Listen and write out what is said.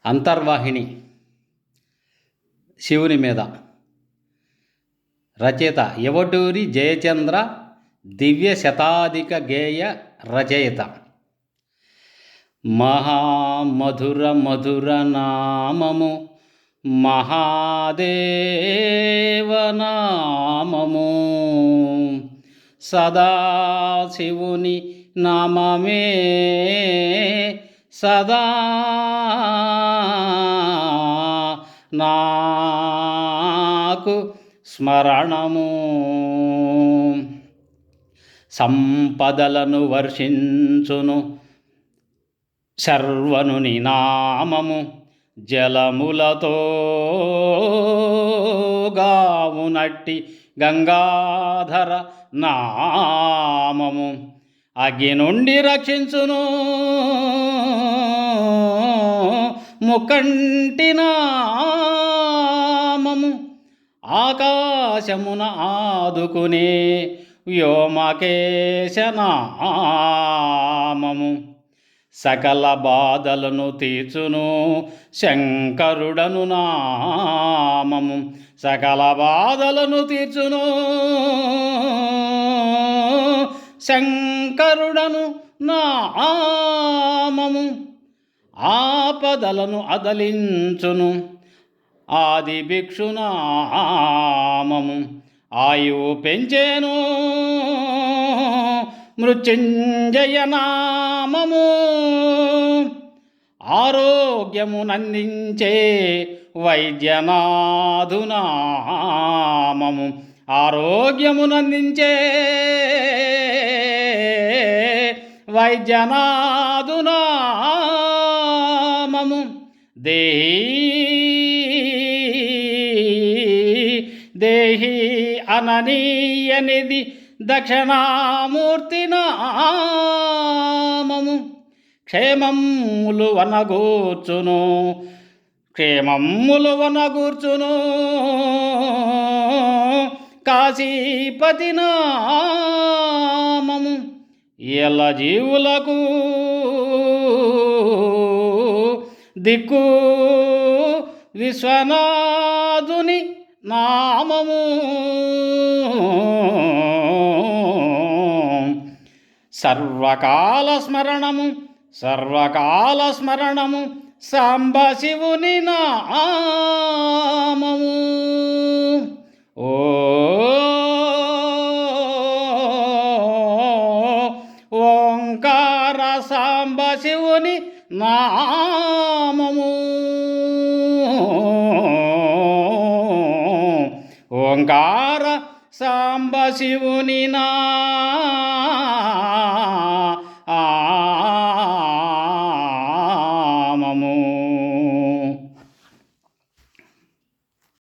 అంతర్వాహిని శివుని మీద. రచయిత యవటూరి జయచంద్ర, దివ్య శతాధిక గేయ రచయిత. మహామధుర మధుర నామము మహాదేవనామము, సదాశివుని నామమే సదా నాకు స్మరణము. సంపదలను వర్షించును శర్వనుని నామము, జలములతో గావునట్టి గంగాధర నామము, అగ్ని నుండి రక్షించును ముకంటి నామము, ఆకాశమున ఆదుకునే వ్యోమకేశ నామము, సకల బాధలను తీర్చును శంకరుడను నామము, సకల బాధలను తీర్చును శంకరుడను నామము, ఆపదలను అదలించును ఆది భిక్షు నామము, ఆయువు పెంచేను మృత్యుంజయ నామము, ఆరోగ్యమునందించే వైద్యనాథు నామము, ఆరోగ్యమునందించే వైద్యనాథు నామము, దేహి అననీయనిది దక్షిణామూర్తి నామము, క్షేమములు వనగూర్చును కాశీపతి నామము, ఎల్ల జీవులకు దిక్కు విశ్వనాథుని నామము, సర్వకాల స్మరణము సాంబశివుని నామము. ఓంకార సాంబశివుని నామము, ఓంకార సాంబశివుని నామము.